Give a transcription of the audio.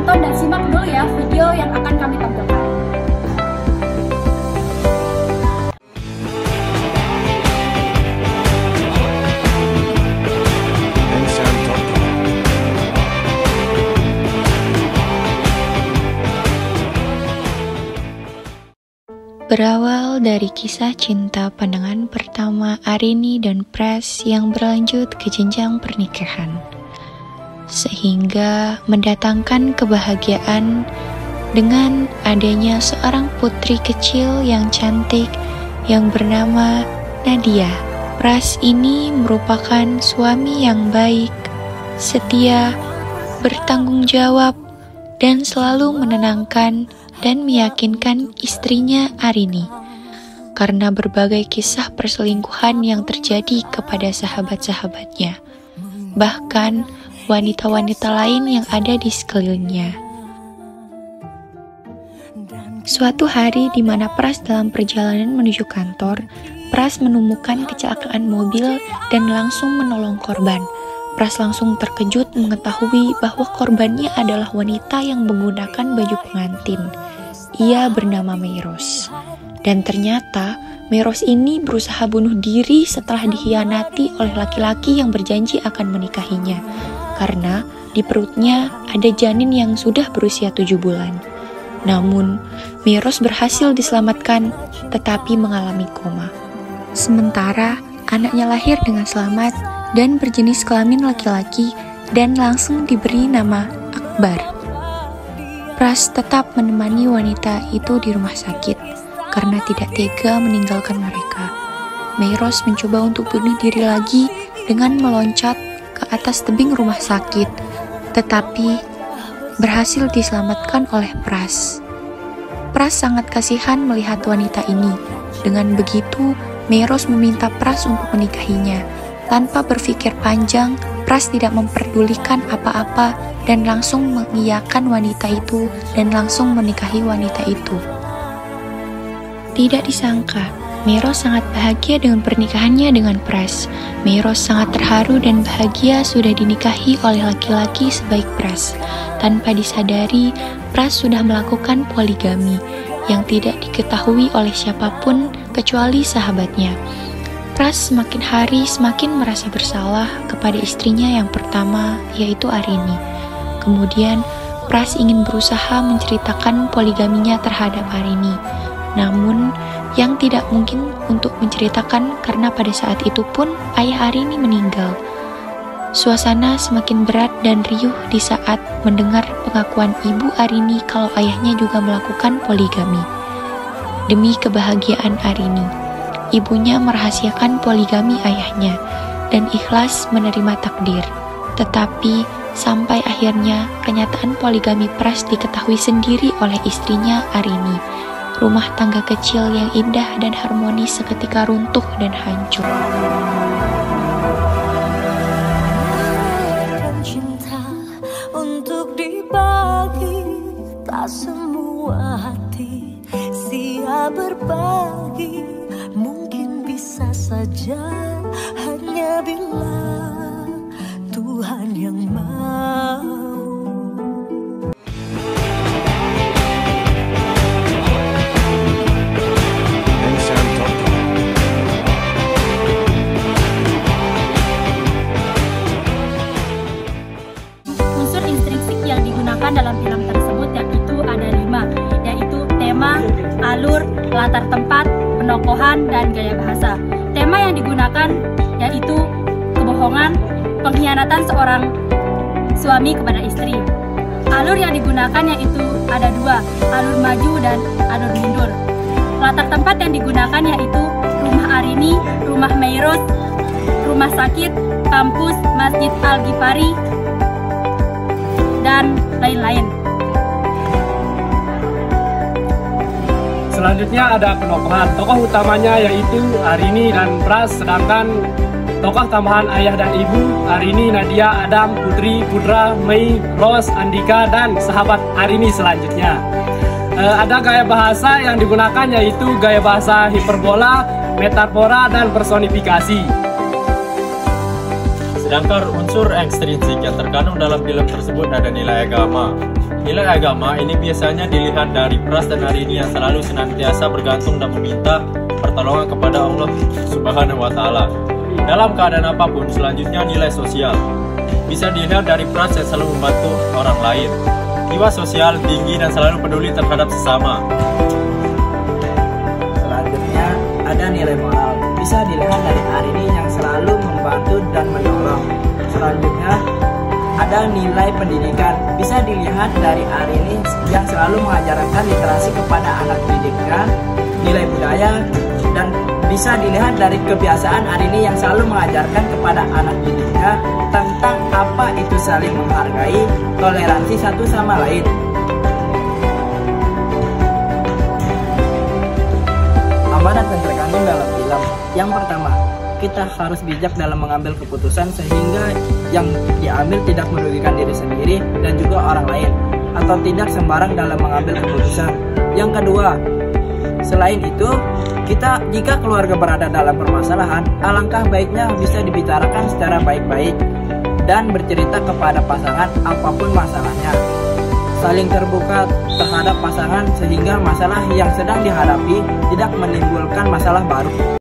tonton dan simak dulu ya video yang akan kami tampilkan. Berawal dari kisah cinta pandangan pertama Arini dan Pras yang berlanjut ke jenjang pernikahan, sehingga mendatangkan kebahagiaan dengan adanya seorang putri kecil yang cantik yang bernama Nadia. Pras ini merupakan suami yang baik, setia, bertanggung jawab, dan selalu menenangkan dan meyakinkan istrinya Arini karena berbagai kisah perselingkuhan yang terjadi kepada sahabat-sahabatnya, bahkan wanita-wanita lain yang ada di sekelilingnya. Suatu hari di mana Pras dalam perjalanan menuju kantor, Pras menemukan kecelakaan mobil dan langsung menolong korban. Pras langsung terkejut mengetahui bahwa korbannya adalah wanita yang menggunakan baju pengantin. Ia bernama Meros. Dan ternyata Meros ini berusaha bunuh diri setelah dikhianati oleh laki-laki yang berjanji akan menikahinya. Karena di perutnya ada janin yang sudah berusia 7 bulan. Namun, Meros berhasil diselamatkan tetapi mengalami koma. Sementara anaknya lahir dengan selamat dan berjenis kelamin laki-laki dan langsung diberi nama Akbar. Pras tetap menemani wanita itu di rumah sakit karena tidak tega meninggalkan mereka. Meros mencoba untuk bunuh diri lagi dengan meloncat ke atas tebing rumah sakit, tetapi berhasil diselamatkan oleh Pras. Pras sangat kasihan melihat wanita ini. Dengan begitu, Meros meminta Pras untuk menikahinya. Tanpa berpikir panjang, Pras tidak memperdulikan apa-apa dan langsung mengiyakan wanita itu dan langsung menikahi wanita itu. Tidak disangka, Meros sangat bahagia dengan pernikahannya dengan Pras. Meros sangat terharu dan bahagia sudah dinikahi oleh laki-laki sebaik Pras. Tanpa disadari, Pras sudah melakukan poligami yang tidak diketahui oleh siapapun kecuali sahabatnya. Pras semakin hari semakin merasa bersalah kepada istrinya yang pertama, yaitu Arini. Kemudian, Pras ingin berusaha menceritakan poligaminya terhadap Arini. Namun, yang tidak mungkin untuk menceritakan karena pada saat itu pun ayah Arini meninggal. Suasana semakin berat dan riuh di saat mendengar pengakuan ibu Arini kalau ayahnya juga melakukan poligami. Demi kebahagiaan Arini, ibunya merahasiakan poligami ayahnya dan ikhlas menerima takdir. Tetapi sampai akhirnya kenyataan poligami Pras diketahui sendiri oleh istrinya Arini. Rumah tangga kecil yang indah dan harmonis seketika runtuh dan hancur. Cinta untuk dibagi, tak semua hati siap berbagi. Mungkin bisa saja hanya bila Tuhan yang mau. Unsur intrinsik yang digunakan dalam film tersebut yaitu ada 5, yaitu tema, alur, latar tempat, penokohan, dan gaya bahasa. Tema yang digunakan yaitu kebohongan, pengkhianatan seorang suami kepada istri. Alur yang digunakan yaitu ada 2, alur maju dan alur mundur. Latar tempat yang digunakan yaitu rumah Arini, rumah Meros, rumah sakit, kampus, Masjid Al-Ghifari, dan lain-lain. Selanjutnya ada penokohan. Tokoh utamanya yaitu Arini dan Pras, sedangkan tokoh tambahan ayah dan ibu Arini, Nadia, Adam, Putri, Putra, Mei, Ros, Andika, dan sahabat Arini selanjutnya. Ada gaya bahasa yang digunakan yaitu gaya bahasa hiperbola, metafora, dan personifikasi. Sedangkan unsur ekstrinsik yang terkandung dalam film tersebut ada nilai agama, Nilai agama ini biasanya dilihat dari Pras dan Arini yang selalu senantiasa bergantung dan meminta pertolongan kepada Allah Subhanahu wa Ta'ala. Dalam keadaan apapun, selanjutnya nilai sosial. Bisa dilihat dari Pras yang selalu membantu orang lain. Jiwa sosial tinggi dan selalu peduli terhadap sesama. Selanjutnya ada nilai moral. Bisa dilihat dari Arini yang selalu membantu dan menolong. Selanjutnya ada nilai pendidikan. Bisa dilihat dari Arini yang selalu mengajarkan literasi kepada anak didiknya, nilai budaya, dan bisa dilihat dari kebiasaan Arini yang selalu mengajarkan kepada anak didiknya tentang apa itu saling menghargai, toleransi satu sama lain. Amanat yang terkandung dalam film. Yang pertama, kita harus bijak dalam mengambil keputusan sehingga yang diambil tidak merugikan diri sendiri dan juga orang lain, atau tidak sembarang dalam mengambil keputusan. Yang kedua, selain itu, jika keluarga berada dalam permasalahan, alangkah baiknya bisa dibicarakan secara baik-baik dan bercerita kepada pasangan apapun masalahnya. Saling terbuka terhadap pasangan sehingga masalah yang sedang dihadapi tidak menimbulkan masalah baru.